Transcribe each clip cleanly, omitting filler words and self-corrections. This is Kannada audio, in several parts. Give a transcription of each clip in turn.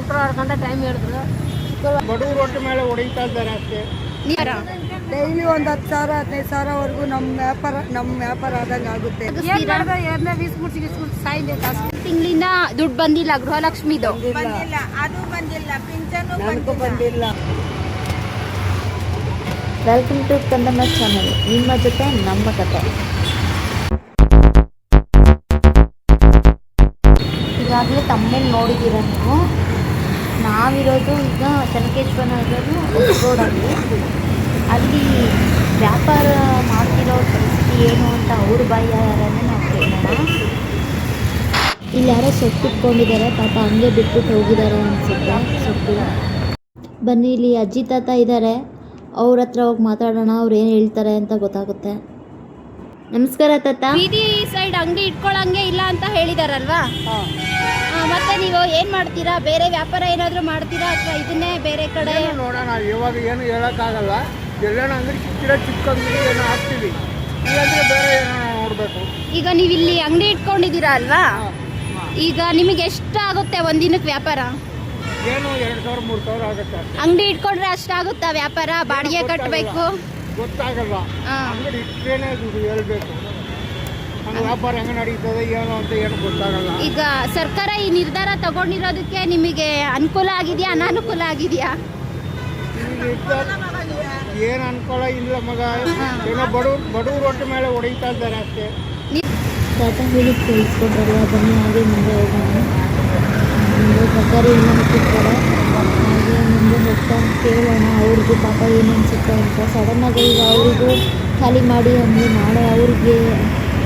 ಶುಕ್ರವಾರ ಗಂಟೆ ಟೈಮ್ ಹೇಳಿದ್ರು. ಬಡವರು ಒಟ್ಟು ಮೇಲೆ ಹೊಡಿತಾ ಇದ್ದಾರೆ ಅಷ್ಟೇ. ಡೈಲಿ ಒಂದು 10,000 15,000ವರೆಗೂ ನಮ್ಮ ವ್ಯಾಪಾರ ಆದಂಗೆ ಆಗುತ್ತೆ. ತಿಂಗಳಿಂದ ದುಡ್ಡು ಬಂದಿಲ್ಲ ಗೃಹಲಕ್ಷ್ಮಿದು. ನನಗೂ ಬಂದಿಲ್ಲ. ವೆಲ್ಕಮ್ ಟು ಕಂದಮ್ಮ ಚಾನಲ್, ನಿಮ್ಮ ಜೊತೆ ನಮ್ಮ ಕತೆ. ಈಗಾಗಲೇ ತಮ್ಮನೇಲಿ ನೋಡಿದ್ದೀರ ನೀವು. ನಾವಿರೋದು ಈಗ ಚನ್ನಕೇಶ್ವರ ನಗರ ರೋಡಲ್ಲಿ. ಅಲ್ಲಿ ವ್ಯಾಪಾರ ಮಾಡ್ತಿರೋ ಪರಿಸ್ಥಿತಿ ಏನು ಅಂತ ಅವ್ರ ಬಾಯಾರನ್ನೇ ನಾವು ಕೇಳೋಣ. ಇಲ್ಲಿ ಯಾರೋ ಸೊಪ್ಪು ಇಟ್ಕೊಂಡಿದ್ದಾರೆ, ಪಾಪ ಹಂಗೆ ಬಿಟ್ಬಿಟ್ಟು ಹೋಗಿದ್ದಾರೆ ಅನಿಸುತ್ತೆ ಸೊಪ್ಪು. ಬನ್ನಿ, ಇಲ್ಲಿ ಅಜ್ಜಿ ತಾತ ಇದ್ದಾರೆ, ಅವ್ರ ಹತ್ರ ಹೋಗಿ ಮಾತಾಡೋಣ, ಅವ್ರು ಏನು ಹೇಳ್ತಾರೆ ಅಂತ ಗೊತ್ತಾಗುತ್ತೆ. ನಮಸ್ಕಾರ ತಾತ. ಬೀದಿ ಸೈಡ್ ಅಂಗಡಿ ಇಟ್ಕೊಳ್ಳಂಗೆ ಇಲ್ಲ ಅಂತ ಹೇಳಿದಾರಲ್ವಾ? ಮತ್ತೆ ನೀವು ಏನ್ ಮಾಡ್ತೀರಾ? ಬೇರೆ ವ್ಯಾಪಾರ ಏನಾದ್ರು ಮಾಡ್ತೀರಾ ಅಥವಾ ಇದನ್ನೇ ಬೇರೆ ಕಡೆ ನೋಡೋಣ. ಇವಾಗ ಏನು ಹೇಳಕ್ಕಾಗಲ್ಲ. ಎಲ್ಲೇನ ಅಂಗಡಿ ಚಿಕ್ಕ ಅಂಗಡಿ ಏನೋ ಹಾಕ್ತೀವಿ, ಇಲ್ಲಾಂದ್ರೆ ಬೇರೆ ಏನೋ ನೋಡ್ಬೇಕು. ಈಗ ನೀವು ಇಲ್ಲಿ ಅಂಗಡಿ ಇಟ್ಕೊಂಡಿದ್ದೀರಾ ಅಲ್ವಾ? ಈಗ ನಿಮಗೆ ಎಷ್ಟು ಆಗುತ್ತೆ ಒಂದಿನಕ್ಕೆ ವ್ಯಾಪಾರ? ಏನು 2,000-3,000 ಆಗುತ್ತೆ. ಅಂಗಡಿ ಇಟ್ಕೊಂಡ್ರೆ ಅಷ್ಟಾಗುತ್ತಾ ವ್ಯಾಪಾರ? ಬಾಡಿಗೆ ಕಟ್ಟಬೇಕು? ಗೊತ್ತಾಗಲ್ಲ. ಅಂಗಡಿ ಇಟ್ಟರೇನೆ ದುಡ್ಡು ಹೇಳ್ಬೇಕು. ವ್ಯಾಪಾರ ಹೆಂಗೆ ನಡೀತದೆ ಏನು ಅಂತ ಏನು ಗೊತ್ತಾಗಲ್ಲ. ಈಗ ಸರ್ಕಾರ ಈ ನಿರ್ಧಾರ ತಗೊಂಡಿರೋದಕ್ಕೆ ನಿಮಗೆ ಅನುಕೂಲ ಆಗಿದೆಯಾ ಅನಾನುಕೂಲ ಆಗಿದೆಯಾ? ಏನು ಅನುಕೂಲ ಇಲ್ಲ ಮಗ. ಏನೋ ಬಡವರು ಒಟ್ಟು ಮೇಲೆ ಹೊಡಿತಾ ಇದ್ದಾರೆ ಅಷ್ಟೇ. ತಾತ ಹೇಳಿ ಕೇಳಿಸ್ಕೊಂಡ್ರಲ್ಲ, ಬನ್ನಿ ಹಾಗೆ ಮುಂದೆ ಹೋಗೋಣ. ಮುಂದೆ ಸರ್ಕಾರಿ ಎಲ್ಲ ಹಾಕಿರ್ತಾರೆ, ಹಾಗೆ ಮುಂದೆ ಹೋಗ್ತಾ ಕೇಳೋಣ ಅವ್ರಿಗೂ ಪಾಪ ಏನು ಅನಿಸುತ್ತೆ ಅಂತ. ಸಡನ್ನಾಗಿ ಈಗ ಅವ್ರಿಗೂ ಖಾಲಿ ಮಾಡಿ ಅಂದರೆ ನಾಳೆ ಅವ್ರಿಗೆ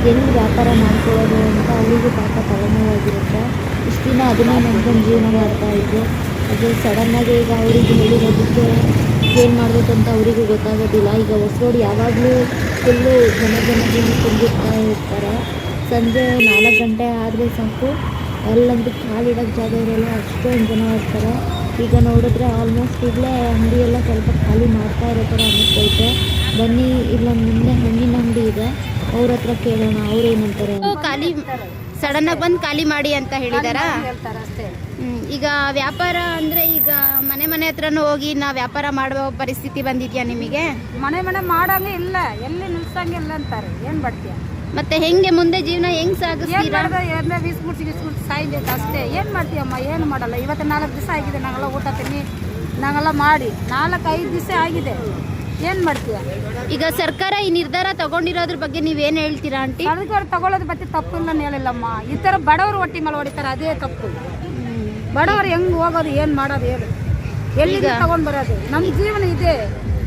ಎಲ್ಲಿ ವ್ಯಾಪಾರ ಮಾಡ್ಕೊಳ್ಳೋದು ಅಂತ ಅವರಿಗೂ ಪಾಪ ತಲೆನೋವಾಗಿರುತ್ತೆ. ಇಷ್ಟು ದಿನ ಅದನ್ನೇ ನಂಬ್ಕೊಂಡು ಜೀವನ ಮಾಡ್ತಾಯಿದ್ರು. ಅದು ಸಡನ್ನಾಗಿ ಈಗ ಅವರಿಗೆ ಹೇಳಿರೋದಕ್ಕೆ ಏನು ಮಾಡಬೇಕು ಅಂತ ಅವರಿಗೂ ಗೊತ್ತಾಗೋದಿಲ್ಲ. ಈಗ ಹೊಸರೋಡು ಯಾವಾಗಲೂ ಫುಲ್ಲು ಜನಜೀವನ ತುಂಬಿರ್ತಾ ಇರ್ತಾರೆ. ಸಂಜೆ 4 ಗಂಟೆ ಆದರೆ ಸಾಕು, ಅಲ್ಲಂತೂ ಕಾಲಿಡೋಕ್ಕೆ ಜಾಗ ಇರೋಲ್ಲ, ಅಷ್ಟೊಂದು ಜನ ಇರ್ತಾರೆ. ಈಗ ನೋಡಿದ್ರೆ ಆಲ್ಮೋಸ್ಟ್ ಇಲ್ಲೇ ಅಂಗಡಿಯೆಲ್ಲ ಸ್ವಲ್ಪ ಖಾಲಿ ಮಾಡ್ತಾ ಇರೋ ಥರ ಅನ್ನಿಸ್ತೈತೆ. ಬನ್ನಿ, ಇಲ್ಲ ಮುಂದೆ ಹಣ್ಣಿನ ಅಂಗಡಿ ಇದೆ, ಅವ್ರ ಹತ್ರ ಕೇಳೋಣ ಅವ್ರೇನಂತಾರೆ. ಖಾಲಿ ಸಡನ್ನಾಗಿ ಬಂದು ಖಾಲಿ ಮಾಡಿ ಅಂತ ಹೇಳಿದಾರಾ? ಈಗ ವ್ಯಾಪಾರ ಅಂದರೆ ಈಗ ಮನೆ ಹತ್ರನೂ ಹೋಗಿ ನಾ ವ್ಯಾಪಾರ ಮಾಡುವ ಪರಿಸ್ಥಿತಿ ಬಂದಿದ್ಯಾ ನಿಮಗೆ? ಮನೆ ಮಾಡಂಗೆ ಇಲ್ಲ, ಎಲ್ಲಿ ನಿಲ್ಸಂಗಿಲ್ಲ ಅಂತಾರೆ. ಏನು ಮಾಡ್ತೀಯ? ಮತ್ತೆ ಹೆಂಗೆ ಮುಂದೆ ಜೀವನ ಹೆಂಗ್ ಸಾಗಿಸ್ತೀರಾ? ಸಾಯ್ಬೇಕು ಅಷ್ಟೇ. ಏನು ಮಾಡ್ತೀಯಮ್ಮ? ಏನು ಮಾಡಲ್ಲ. ಇವತ್ತು 4 ದಿವಸ ಆಗಿದೆ ನಾವೆಲ್ಲ ಊಟ ತಿನ್ನಿ ನಾವೆಲ್ಲ ಮಾಡಿ 4-5 ದಿವಸ ಆಗಿದೆ. ಏನು ಮಾಡ್ತೀಯ? ಈಗ ಸರ್ಕಾರ ಈ ನಿರ್ಧಾರ ತಗೊಂಡಿರೋದ್ರ ಬಗ್ಗೆ ನೀವೇನು ಹೇಳ್ತೀರಾ ಆಂಟಿ? ಸರ್ಕಾರ ತಗೊಳ್ಳೋದ್ರ ಬಗ್ಗೆ ತಪ್ಪು ಇಲ್ಲ ಹೇಳಿಲ್ಲಮ್ಮ. ಈ ಥರ ಬಡವರು ಹೊಟ್ಟಿ ಮೇಲೆ ಹೊಡಿತಾರೆ, ಅದೇ ತಪ್ಪು. ಬಡವರು ಹೆಂಗೆ ಹೋಗೋದು, ಏನು ಮಾಡೋದು ಹೇಳಿ? ಎಲ್ಲಿಗೆ ತಗೊಂಡು ಬರೋದು? ನಮ್ಮ ಜೀವನ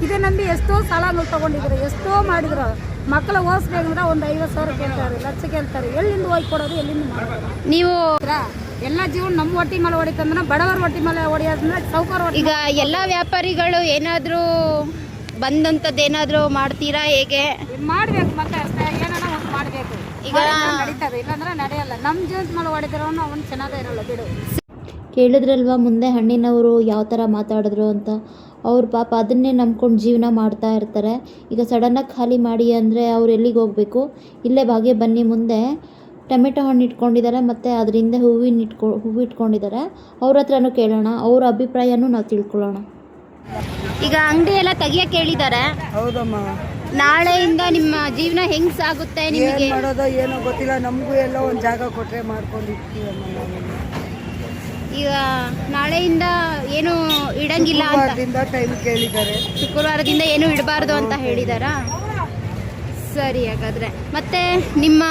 ಇದೇ ನಂಬಿ ಎಷ್ಟೋ ಸಾಲಗಳು ತಗೊಂಡಿದ್ರು, ಎಷ್ಟೋ ಮಾಡಿದ್ರು. ಮಕ್ಕಳು ಓದಿಸ್ಬೇಕಂದ್ರೆ ಒಂದು 50,000 ಕೇಳ್ತಾರೆ, ಲಕ್ಷ ಕೇಳ್ತಾರೆ. ಎಲ್ಲಿಂದ ಹೋಗಿ ಕೊಡೋದು, ಎಲ್ಲಿಂದ ಮಾಡೋದು? ನೀವು ಎಲ್ಲ ಜೀವನ ನಮ್ಮ ಹೊಟ್ಟಿ ಮೇಲೆ ಹೊಡಿತಂದ್ರೆ, ಬಡವರ ಹೊಟ್ಟಿ ಮೇಲೆ ಹೊಡಿಯೋದಂದ್ರೆ ಸೌಕರ್ಯ. ಈಗ ಎಲ್ಲ ವ್ಯಾಪಾರಿಗಳು ಏನಾದರೂ ಬಂದಂಥದ್ದು ಏನಾದರೂ ಮಾಡ್ತೀರಾ? ಹೇಗೆ ಮಾಡ್ಬೇಕು? ಮತ್ತೆ ಅಷ್ಟೇ, ಏನಾರ ಒಂದು ಮಾಡಬೇಕು. ಈಗ ನಡೀತದೆ, ಇಲ್ಲಾಂದ್ರೆ ನಡೆಯಲ್ಲ. ನಮ್ಮ ಜೀವನದ ಮೇಲೆ ಹೊಡಿದಿರೋನು ಅವನು ಚೆನ್ನಾಗೇ ಇರಲ್ಲ ಬಿಡು. ಕೇಳಿದ್ರಲ್ವ ಮುಂದೆ ಹಣ್ಣಿನವರು ಯಾವ ಥರ ಮಾತಾಡಿದ್ರು ಅಂತ. ಅವ್ರು ಪಾಪ ಅದನ್ನೇ ನಂಬ್ಕೊಂಡು ಜೀವನ ಮಾಡ್ತಾ ಇರ್ತಾರೆ. ಈಗ ಸಡನ್ನಾಗಿ ಖಾಲಿ ಮಾಡಿ ಅಂದರೆ ಅವ್ರು ಎಲ್ಲಿಗೆ ಹೋಗಬೇಕು? ಇಲ್ಲೇ ಭಾಗ್ಯ ಬನ್ನಿ ಮುಂದೆ ಟೊಮೆಟೊ ಹಣ್ಣು ಇಟ್ಕೊಂಡಿದ್ದಾರೆ, ಮತ್ತು ಅದರಿಂದ ಹೂವು ಇಟ್ಕೊಂಡಿದ್ದಾರೆ. ಅವ್ರ ಹತ್ರನೂ ಕೇಳೋಣ, ಅವ್ರ ಅಭಿಪ್ರಾಯನೂ ನಾವು ತಿಳ್ಕೊಳ್ಳೋಣ. ಈಗ ಅಂಗಡಿ ಎಲ್ಲ ತೆಗಿಯಕ್ಕೆ ಹೇಳಿದ್ದಾರೆ. ಹೌದಮ್ಮ. ನಾಳೆಯಿಂದ ನಿಮ್ಮ ಜೀವನ ಹೆಂಗ್ ಸಾಗುತ್ತೆ? ನಿಮಗೆ ಮಾಡೋದೋ ಏನೋ ಗೊತ್ತಿಲ್ಲ. ನಮಗೂ ಎಲ್ಲ ಒಂದು ಜಾಗ ಕೊಟ್ಟರೆ ಮಾಡ್ಕೊಂಡಿರ್ತೀವಮ್ಮ ನಾವು. ಈಗ ನಾಳೆಯಿಂದ ಏನು ಇಡಂಗಿಲ್ಲ ಅಂತ ಟೈಮ್ ಕೇಳಿದ್ದಾರೆ. ಶುಕ್ರವಾರದಿಂದ ಏನು ಇಡಬಾರ್ದು ಅಂತ ಹೇಳಿದಾರಾ? ಸರಿ, ಹಾಗಾದ್ರೆ ಮತ್ತೆ ನಿಮ್ಮ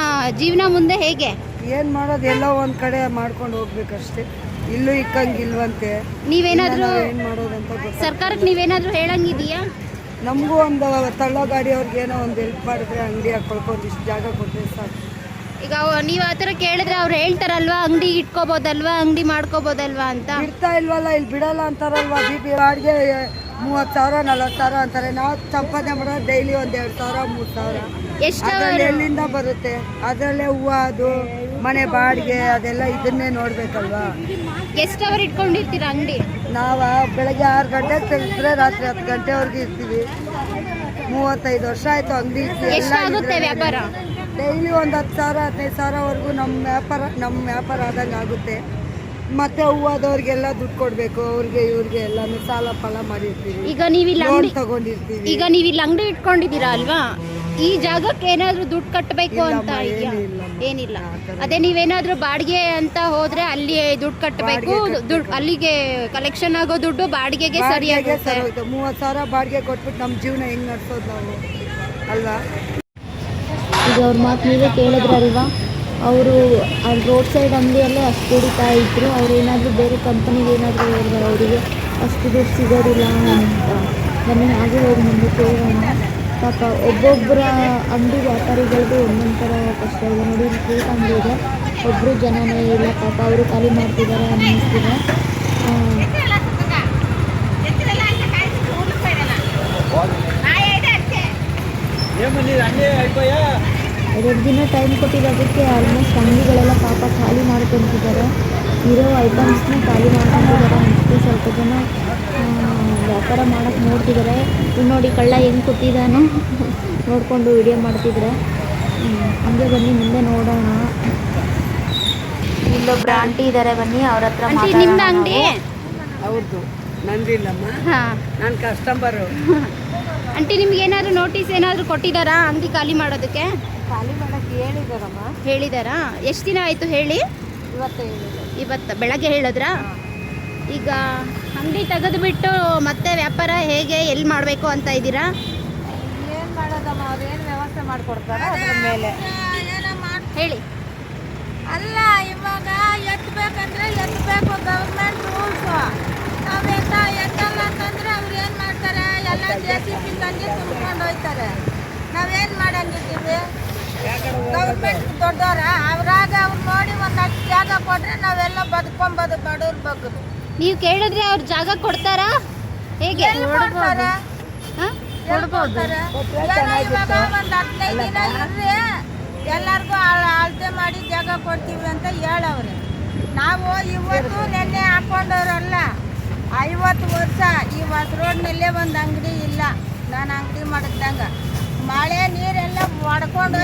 ಜೀವನ ಮುಂದೆ ಹೇಗೆ? ಏನು ಮಾಡೋದು, ಎಲ್ಲ ಒಂದು ಕಡೆ ಮಾಡ್ಕೊಂಡು ಹೋಗ್ಬೇಕಷ್ಟೇ. ಇಲ್ಲೂ ಇಕ್ಕಂಗಿಲ್ವಂತೆ. ನೀವೇನಾದ್ರೂ ಏನು ಮಾಡೋದಂತ ಸರ್ಕಾರಕ್ಕೆ ನೀವೇನಾದ್ರೂ ಹೇಳಂಗಿದೆಯಾ? ನಮಗೂ ಒಂದು ತಳ್ಳೋ ಗಾಡಿ ಅವ್ರಿಗೇನೋ ಒಂದು ಹೆಲ್ಪ್ ಮಾಡಿದ್ರೆ, ಅಂಗಡಿ ಹಾಕೊಳ್ಕೊಂಡು ಇಷ್ಟು ಜಾಗ ಕೊಟ್ಟರೆ ಸಾಕು. ಈಗ ನೀವು ಆ ಥರ ಕೇಳಿದ್ರೆ ಅವ್ರು ಹೇಳ್ತಾರಲ್ವಾ, ಅಂಗಡಿ ಇಟ್ಕೋಬೋದಲ್ವಾ, ಅಂಗಡಿ ಮಾಡ್ಕೋಬೋದಲ್ವಾ ಅಂತ. ಬಿಡ್ತಾ ಇಲ್ವಲ್ಲ, ಇಲ್ಲಿ ಬಿಡಲ್ಲ ಅಂತಾರಲ್ವಾ. ಬಾಡಿಗೆ 30,000 40,000 ಅಂತಾರೆ. ನಾವು ಸಂಪಾದನೆ ಮಾಡೋದು ಡೈಲಿ ಒಂದು 2,000 3,000. ಎಷ್ಟು ಎಲ್ಲಿಂದ ಬರುತ್ತೆ? ಅದರಲ್ಲೇ ಹೂವು, ಅದು ಮನೆ ಬಾಡಿಗೆ, ಅದೆಲ್ಲ ಇದನ್ನೇ ನೋಡ್ಬೇಕಲ್ವಾ. ಎಷ್ಟು ಅವರ್ ಇಟ್ಕೊಂಡಿರ್ತೀರಾ ಅಂಗಡಿ? ನಾವು ಬೆಳಗ್ಗೆ 6 ಗಂಟೆಗೆ ತೆಗೆದ್ರೆ ರಾತ್ರಿ 10 ಗಂಟೆವರೆಗೂ ಇರ್ತೀವಿ. 35 ವರ್ಷ ಆಯ್ತು ಅಂಗಡಿ. ಎಷ್ಟಾಗುತ್ತೆ ವ್ಯಾಪಾರ? ಡೈಲಿ ಒಂದು 10,000 15,000ವರೆಗೂ ನಮ್ಮ ವ್ಯಾಪಾರ ಆದಂಗೆ ಆಗುತ್ತೆ. ಮತ್ತೆ ಹೂವಾದವ್ರಿಗೆಲ್ಲ ದುಡ್ಡು ಕೊಡ್ಬೇಕು, ಅವ್ರಿಗೆ ಇವ್ರಿಗೆ ಎಲ್ಲಾನು ಸಾಲ ಫಲ ಮಾಡಿರ್ತೀವಿ, ಈಗ ನೀವಿಲ್ಲಿ ಲೋನ್ ಅಂಗಡಿ ತಗೊಂಡಿರ್ತೀವಿ. ಈಗ ನೀವಿಲ್ಲಿ ಅಂಗಡಿ ಇಟ್ಕೊಂಡಿದ್ದೀರಾ ಅಲ್ವಾ, ಈ ಜಾಗಕ್ಕೆ ಏನಾದ್ರೂ ದುಡ್ಡು ಕಟ್ಟಬೇಕು ಅಂತ ಇದೆಯಾ? ಏನಿಲ್ಲ. ಅದೇ ನೀವೇನಾದ್ರೂ ಬಾಡಿಗೆ ಅಂತ ಹೋದ್ರೆ ಅಲ್ಲಿ ದುಡ್ಡು ಕಟ್ಟಬೇಕು, ದುಡ್ಡು ಅಲ್ಲಿಗೆ ಕಲೆಕ್ಷನ್ ಆಗೋ ದುಡ್ಡು ಬಾಡಿಗೆಗೆ ಸರಿಯಾಗುತ್ತೆ. 30,000 ಬಾಡಿಗೆ ಕೊಟ್ಬಿಟ್ಟು ನಮ್ಮ ಜೀವನ ಹೆಂಗ್ ನಡ್ಸೋದು ನಾವು ಅಲ್ವಾ? ಈಗ ಅವ್ರ ಮಾತು ನೀವೇ ಕೇಳಿದ್ರಲ್ವಾ, ಅವರು ಅಲ್ಲಿ ರೋಡ್ ಸೈಡ್ ಅಂಗಡಿಯಲ್ಲೇ ಅಷ್ಟು ದುಡಿತಾ ಇದ್ರು. ಅವ್ರು ಏನಾದರೂ ಬೇರೆ ಕಂಪನಿಗೆ ಏನಾದರೂ ಹೇಳಿದ್ರೆ ಅವರಿಗೆ ಅಷ್ಟು ದುಡ್ಡು ಸಿಗೋದಿಲ್ಲ ಅಂತ. ಬನ್ನಿ ಹಾಗೆ ಹೋಗಿ ಮುಂದೆ ಕೇಳೋಣ. ಪಾಪ ಒಬ್ಬೊಬ್ಬರ ಅಂಗಡಿ ವ್ಯಾಪಾರಿಗಳದ್ದು ಒಂದೊಂದು ಥರ ಕಷ್ಟ ಇದೆ ನೋಡಿ. ಫ್ರೂಟ್ ಅಂಗಡಿ ಇದೆ, ಒಬ್ಬರು ಜನನೇ ಇಲ್ಲ ಪಾಪ, ಅವರು ಖಾಲಿ ಮಾಡ್ತಿದ್ದಾರೆ ಅನ್ನಿಸ್ತಿದೆ. ಎರಡು ದಿನ ಟೈಮ್ ಕೊಟ್ಟಿರೋದಕ್ಕೆ ಆಲ್ಮೋಸ್ಟ್ ಅಂಗಡಿಗಳೆಲ್ಲ ಪಾಪ ಖಾಲಿ ಮಾಡ್ಕೊತಿದ್ದಾರೆ. ಇರೋ ಐಟಮ್ಸ್ನ ಖಾಲಿ ಮಾಡ್ಕೊತಿದ್ದಾರೆ. ಅನಿಸ್ತು ಸ್ವಲ್ಪ ಜನ ವ್ಯಾಪಾರ ಮಾಡೋಕ್ಕೆ ನೋಡ್ತಿದ್ದಾರೆ. ಇಲ್ಲಿ ನೋಡಿ ಕಳ್ಳ ಹೆಂಗೆ ಕೂತಿದ್ದಾನೋ ನೋಡಿಕೊಂಡು ವಿಡಿಯೋ ಮಾಡ್ತಿದ್ರೆ. ಹಂಗೆ ಬನ್ನಿ ಮುಂದೆ ನೋಡೋಣ. ಇಲ್ಲೊಬ್ರು ಆಂಟಿ ಇದ್ದಾರೆ, ಬನ್ನಿ ಅವ್ರ ಹತ್ರ ಆಂಟಿ, ನಿಮ್ದು ಅಂಗಡಿ? ಹೌದು, ನಂದಿಲ್ಲಮ್ಮ, ನಾನು ಕಸ್ಟಮರು. ಆಂಟಿ, ನಿಮ್ಗೆ ಏನಾದ್ರು ನೋಟಿಸ್ ಏನಾದ್ರು ಕೊಟ್ಟಿದ್ದಾರಾ ಅಂಗಡಿ ಖಾಲಿ ಮಾಡೋದಕ್ಕೆ? ಖಾಲಿ ಮಾಡಕ್ಕೆ ಹೇಳಿದಾರಮ್ಮ. ಹೇಳಿದಾರಾ? ಎಷ್ಟು ದಿನ ಆಯಿತು ಹೇಳಿ? ಇವತ್ತು ಬೆಳಗ್ಗೆ ಹೇಳಿದ್ರಾ? ಈಗ ಅಂಗಡಿ ತೆಗೆದುಬಿಟ್ಟು ಮತ್ತೆ ವ್ಯಾಪಾರ ಹೇಗೆ ಎಲ್ಲಿ ಮಾಡಬೇಕು ಅಂತ ಇದ್ದೀರಾ? ಏನು ಮಾಡೋದಮ್ಮ, ಅವ್ರು ಏನು ವ್ಯವಸ್ಥೆ ಮಾಡಿಕೊಡ್ತಾರೆ ಅದ್ರ ಮೇಲೆ ಹೇಳಿ. ಅಲ್ಲ, ಇವಾಗ ಎತ್ತಬೇಕಂದ್ರೆ ಎತ್ತಬೇಕು, ಗೌರ್ಮೆಂಟ್ ರೂಲ್ಸು. ನಾವು ಎತ್ತಲ್ಲ ಅಂತಂದ್ರೆ ಅವ್ರು ಏನು ಮಾಡ್ತಾರೆ, ಎಲ್ಲ JCB ತಂದು ತುಂಬ್ಕೊಂಡು ಹೋಗ್ತಾರೆ. ನಾವೇನು ಮಾಡಂಗಿದ್ದೀವಿ? ಗೌರ್ಮೆಂಟ್ ದೊಡ್ಡವರ ಅವ್ರಾಗ ಅವ್ರು ನೋಡಿ ಒಂದಷ್ಟು ಜಾಗ ಕೊಟ್ರೆ ನಾವೆಲ್ಲ ಬದುಕೊಂಬೋದು, ಬಡವ್ರು ಬಗ್ಗದು. ನೀವು ಕೇಳಿದ್ರೆ ಅವ್ರು ಜಾಗ ಕೊಡ್ತಾರಾ ಹೇಗೆ? ಕೊಡ್ತಾರೆ, ಹಾಂ, ಕೊಡ್ತಾರೆ. ಏನೋ ಇವಾಗ ಒಂದು 15 ದಿನ ಇರ್ರಿ, ಎಲ್ಲರಿಗೂ ಅಳತೆ ಮಾಡಿ ಜಾಗ ಕೊಡ್ತೀವಿ ಅಂತ ಹೇಳವ್ರೆ. ನಾವು ಇವತ್ತು ನೆನ್ನೆ ಹಾಕೊಂಡವ್ರಲ್ಲ, 50 ವರ್ಷ ಈ ಹೊಸ ರೋಡ್ನಲ್ಲೇ ಒಂದು ಅಂಗಡಿ ಇಲ್ಲ. ನಾನು ಅಂಗಡಿ ಮಾಡಿದ್ದಂಗ ಮಳೆ ನೀರೆಲ್ಲ ಹೊಡ್ಕೊಂಡು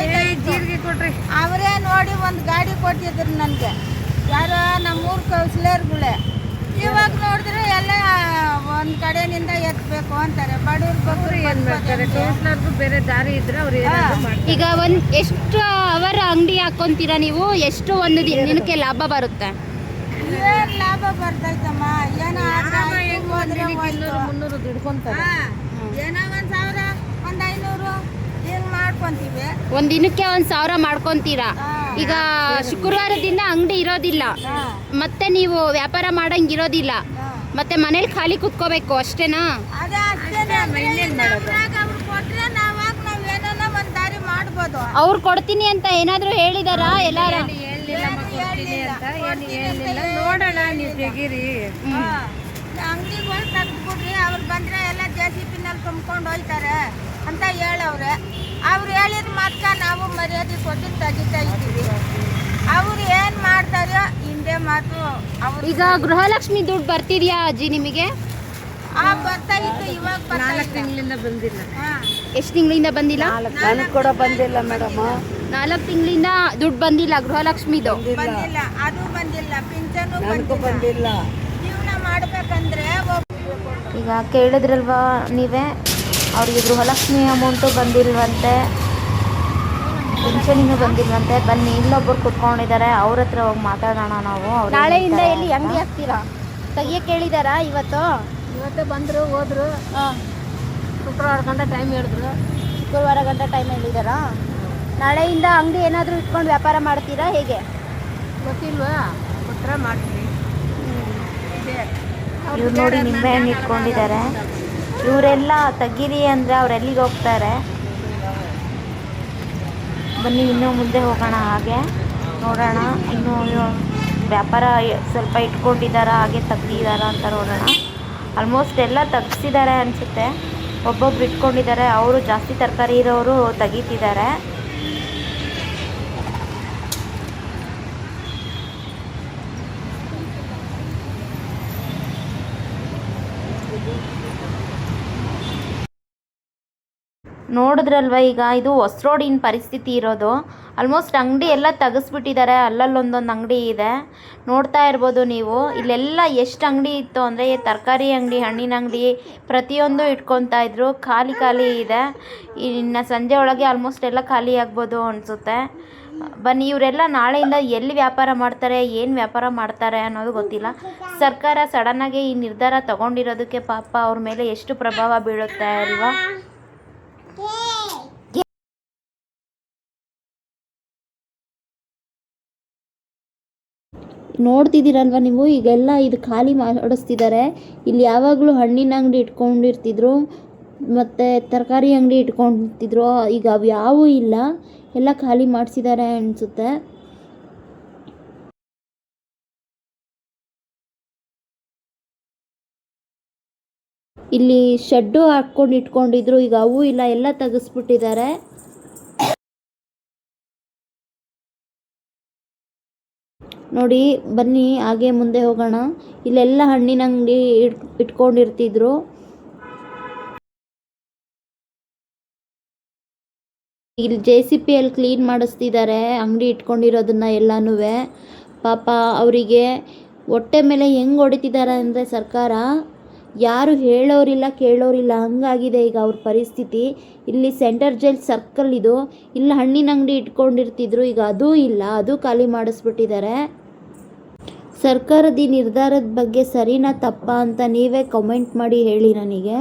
ಜೀರಿಗೆ ಕೊಟ್ರಿ. ಅವರೇ ನೋಡಿ ಒಂದು ಗಾಡಿ ಕೊಟ್ಟಿದ್ರು ನನಗೆ, ಯಾರೋ ನಮ್ಮೂರು ಕೌನ್ಸಿಲರ್ಗಳೇ. ಇವಾಗ ನೋಡಿದ್ರೆ ಎಲ್ಲ ಒಂದು ಕಡೆಯಿಂದ ಎತ್ತಬೇಕು ಅಂತಾರೆ. ಬಡವ್ರ ಬಗ್ಗರು ಏನು ಮಾಡ್ತಾರೆ? ಕೌನ್ಸಿಲರ್ಗೂ ಬೇರೆ ದಾರಿ ಇದ್ರೆ ಅವ್ರು ಈಗ ಎಷ್ಟು ಅವರ್ ಅಂಗಡಿ ಹಾಕೊಂತೀರಾ ನೀವು? ಎಷ್ಟು ಒಂದು ದಿನಕ್ಕೆ ಲಾಭ ಬರುತ್ತೆ? ಏನು ಲಾಭ ಬರ್ತೈತಮ್ಮ? ಏನೋ 200-300 ದುಡ್ಕೊಂತಾರೆ. ಏನೋ 1,000 1,500 ಹಿಂಗೆ ಮಾಡ್ಕೊಂತೀವಿ. ಒಂದು ದಿನಕ್ಕೆ 1,000 ಮಾಡ್ಕೊಂತೀರಾ? ಈಗ ಶುಕ್ರವಾರದಿಂದ ಅಂಗಡಿ ಇರೋದಿಲ್ಲ, ಮತ್ತೆ ನೀವು ವ್ಯಾಪಾರ ಮಾಡಂಗಿರೋದಿಲ್ಲ, ಮತ್ತೆ ಮನೇಲಿ ಖಾಲಿ ಕುತ್ಕೋಬೇಕು ಅಷ್ಟೇನಾ? ಅದೇ ಅಷ್ಟೇನೆ. ಅವ್ರು ಕೊಟ್ರೆ ನಾವಾಗ ನಾವೇನೋ ಒಂದು ದಾರಿ ಮಾಡ್ಬೋದು. ಅವ್ರು ಕೊಡ್ತೀನಿ ಅಂತ ಏನಾದರೂ ಹೇಳಿದಾರಾ? ಎಲ್ಲಾರ ನೋಡೋಣ, ನೀವು ತೆಗೀರಿ. ಅಂಗಡಿಗಳು ತೆಗೆದ್ಬಿಡ್ರಿ, ಅವ್ರು ಬಂದರೆ ಎಲ್ಲ JCB-ನಲ್ಲಿ ತುಂಬ್ಕೊಂಡು ಹೋಗ್ತಾರೆ ಅಂತ ಹೇಳವ್ರೆ. ಅವ್ರು ಹೇಳಿದ ಮಾತ್ರ ನಾವು ಮರ್ಯಾದೆ ಕೊಟ್ಟು ತೆಗಿತಾ ಇದ್ದೀವಿ. ಅವ್ರು ಏನು ಮಾಡ್ತಾರೋ ಹಿಂದೆ ಮಾತು. ಅವ್ರು ಈಗ ಗೃಹಲಕ್ಷ್ಮಿ ದುಡ್ಡು ಬರ್ತಿದ್ಯಾ ಅಜ್ಜಿ ನಿಮಗೆ? ಬರ್ತಾ ಇತ್ತು, ಇವಾಗ 4 ತಿಂಗಳಿಂದ ಬಂದಿಲ್ಲ. ಎಷ್ಟು ತಿಂಗಳಿಂದ ಬಂದಿಲ್ಲ? ನನಗೆ ಕೂಡ ಬಂದಿಲ್ಲ ಮೇಡಮ್. 4 ತಿಂಗಳಿಂದ ದುಡ್ಡು ಬಂದಿಲ್ಲ ಗೃಹಲಕ್ಷ್ಮಿದು? ಬಂದಿಲ್ಲ, ಅದು ಬಂದಿಲ್ಲ, ಪಿಂಚನು ಬಂದಿಲ್ಲ. ಜೀವನ ಮಾಡ್ಬೇಕಂದ್ರೆ ಈಗ ಕೇಳಿದ್ರಲ್ವಾ ನೀವೇ, ಅವರಿಗೆ ಗೃಹಲಕ್ಷ್ಮಿ ಅಮೌಂಟು ಬಂದಿಲ್ವಂತೆ, ಪಿಂಚಣಿನೂ ಬಂದಿಲ್ವಂತೆ. ಬನ್ನಿ, ಇಲ್ಲೊಬ್ಬರು ಕುತ್ಕೊಂಡಿದ್ದಾರೆ, ಅವ್ರ ಹತ್ರ ಹೋಗಿ ಮಾತಾಡೋಣ ನಾವು. ನಾಳೆಯಿಂದ ಎಲ್ಲಿ ಅಂಗಡಿ ಹಾಕ್ತೀರಾ? ತೆಗಿಯಕ್ಕೆ ಹೇಳಿದಾರಾ ಇವತ್ತು? ಇವತ್ತೇ ಬಂದರು, ಹೋದ್ರು. ಶುಕ್ರವಾರ ಗಂಟೆ ಟೈಮ್ ಹೇಳಿದ್ರು. ಶುಕ್ರವಾರ ಗಂಟೆ ಟೈಮ್ ಹೇಳಿದಾರಾ? ನಾಳೆಯಿಂದ ಅಂಗಡಿ ಏನಾದರೂ ಇಟ್ಕೊಂಡು ವ್ಯಾಪಾರ ಮಾಡ್ತೀರಾ ಹೇಗೆ? ಗೊತ್ತಿಲ್ವಾ? ಕೊಟ್ಟರೆ ಮಾಡ್ತೀವಿ. ಇವ್ರು ನೋಡಿ ನಿಂಬೆಹಣ್ಣು ಇಟ್ಕೊಂಡಿದ್ದಾರೆ. ಇವರೆಲ್ಲ ತೆಗೀರಿ ಅಂದರೆ ಅವ್ರು ಎಲ್ಲಿಗೆ ಹೋಗ್ತಾರೆ? ಬನ್ನಿ ಇನ್ನೂ ಮುಂದೆ ಹೋಗೋಣ, ಹಾಗೆ ನೋಡೋಣ. ಇನ್ನೂ ವ್ಯಾಪಾರ ಸ್ವಲ್ಪ ಇಟ್ಕೊಂಡಿದ್ದಾರಾ, ಹಾಗೆ ತೆಗ್ದಿದ್ದಾರಾ ಅಂತ ನೋಡೋಣ. ಆಲ್ಮೋಸ್ಟ್ ಎಲ್ಲ ತೆಗ್ಸಿದ್ದಾರೆ ಅನಿಸುತ್ತೆ. ಒಬ್ಬೊಬ್ರು ಇಟ್ಕೊಂಡಿದ್ದಾರೆ, ಅವರು ಜಾಸ್ತಿ ತರಕಾರಿ ಇರೋರು ತೆಗಿತಿದ್ದಾರೆ. ನೋಡಿದ್ರಲ್ವ ಈಗ ಇದು ಹೊಸ ರೋಡಿನ ಪರಿಸ್ಥಿತಿ ಇರೋದು. ಆಲ್ಮೋಸ್ಟ್ ಅಂಗಡಿ ಎಲ್ಲ ತೆಗೆಸ್ಬಿಟ್ಟಿದ್ದಾರೆ, ಅಲ್ಲಲ್ಲೊಂದೊಂದು ಅಂಗಡಿ ಇದೆ ನೋಡ್ತಾ ಇರ್ಬೋದು ನೀವು. ಇಲ್ಲೆಲ್ಲ ಎಷ್ಟು ಅಂಗಡಿ ಇತ್ತು ಅಂದರೆ ತರಕಾರಿ ಅಂಗಡಿ, ಹಣ್ಣಿನ ಅಂಗಡಿ ಪ್ರತಿಯೊಂದು ಇಟ್ಕೊತಾ ಇದ್ರು. ಖಾಲಿ ಖಾಲಿ ಇದೆ. ಇನ್ನು ಸಂಜೆ ಒಳಗೆ ಆಲ್ಮೋಸ್ಟ್ ಎಲ್ಲ ಖಾಲಿ ಆಗ್ಬೋದು ಅನಿಸುತ್ತೆ. ಬನ್ನಿ, ಇವರೆಲ್ಲ ನಾಳೆಯಿಂದ ಎಲ್ಲಿ ವ್ಯಾಪಾರ ಮಾಡ್ತಾರೆ, ಏನು ವ್ಯಾಪಾರ ಮಾಡ್ತಾರೆ ಅನ್ನೋದು ಗೊತ್ತಿಲ್ಲ. ಸರ್ಕಾರ ಸಡನ್ನಾಗಿ ಈ ನಿರ್ಧಾರ ತಗೊಂಡಿರೋದಕ್ಕೆ ಪಾಪ ಅವ್ರ ಮೇಲೆ ಎಷ್ಟು ಪ್ರಭಾವ ಬೀಳುತ್ತೆ ಅಲ್ವಾ. ನೋಡ್ತಿದ್ದೀರಲ್ವ ನೀವು, ಈಗೆಲ್ಲ ಇದು ಖಾಲಿ ಮಾಡಿಸ್ತಿದ್ದಾರೆ. ಇಲ್ಲಿ ಯಾವಾಗಲೂ ಹಣ್ಣಿನ ಅಂಗಡಿ ಇಟ್ಕೊಂಡಿರ್ತಿದ್ರು ಮತ್ತು ತರಕಾರಿ ಅಂಗಡಿ ಇಟ್ಕೊಂಡಿರ್ತಿದ್ರು. ಈಗ ಅವು ಯಾವೂ ಇಲ್ಲ, ಎಲ್ಲ ಖಾಲಿ ಮಾಡಿಸಿದ್ದಾರೆ ಅನಿಸುತ್ತೆ. ಇಲ್ಲಿ ಶೆಡ್ಡು ಹಾಕ್ಕೊಂಡು ಇಟ್ಕೊಂಡಿದ್ರು, ಈಗ ಅವು ಇಲ್ಲ, ಎಲ್ಲ ತೆಗೆಸ್ಬಿಟ್ಟಿದ್ದಾರೆ. ನೋಡಿ ಬನ್ನಿ ಹಾಗೆ ಮುಂದೆ ಹೋಗೋಣ. ಇಲ್ಲೆಲ್ಲ ಹಣ್ಣಿನ ಅಂಗಡಿ ಇಟ್ಕೊಂಡಿರ್ತಿದ್ರು. ಇಲ್ಲಿ JCPಯಲ್ಲಿ ಕ್ಲೀನ್ ಮಾಡಿಸ್ತಿದ್ದಾರೆ ಅಂಗಡಿ ಇಟ್ಕೊಂಡಿರೋದನ್ನ ಎಲ್ಲನೂ. ಪಾಪ ಅವರಿಗೆ ಹೊಟ್ಟೆ ಮೇಲೆ ಹೆಂಗೆ ಹೊಡಿತಿದ್ದಾರೆ ಅಂದರೆ ಸರ್ಕಾರ, ಯಾರು ಹೇಳೋರಿಲ್ಲ ಕೇಳೋರಿಲ್ಲ, ಹಂಗಾಗಿದೆ ಈಗ ಅವ್ರ ಪರಿಸ್ಥಿತಿ. ಇಲ್ಲಿ ಸೆಂಟರ್ ಜೈಲ್ ಸರ್ಕಲ್ ಇದು, ಇಲ್ಲಿ ಹಣ್ಣಿನ ಅಂಗಡಿ ಇಟ್ಕೊಂಡಿರ್ತಿದ್ರು, ಈಗ ಅದೂ ಇಲ್ಲ, ಅದು ಖಾಲಿ ಮಾಡಿಸ್ಬಿಟ್ಟಿದ್ದಾರೆ. ಸರ್ಕಾರದ ಈ ನಿರ್ಧಾರದ ಬಗ್ಗೆ ಸರಿನಾ ತಪ್ಪಾ ಅಂತ ನೀವೇ ಕಮೆಂಟ್ ಮಾಡಿ ಹೇಳಿ ನನಗೆ.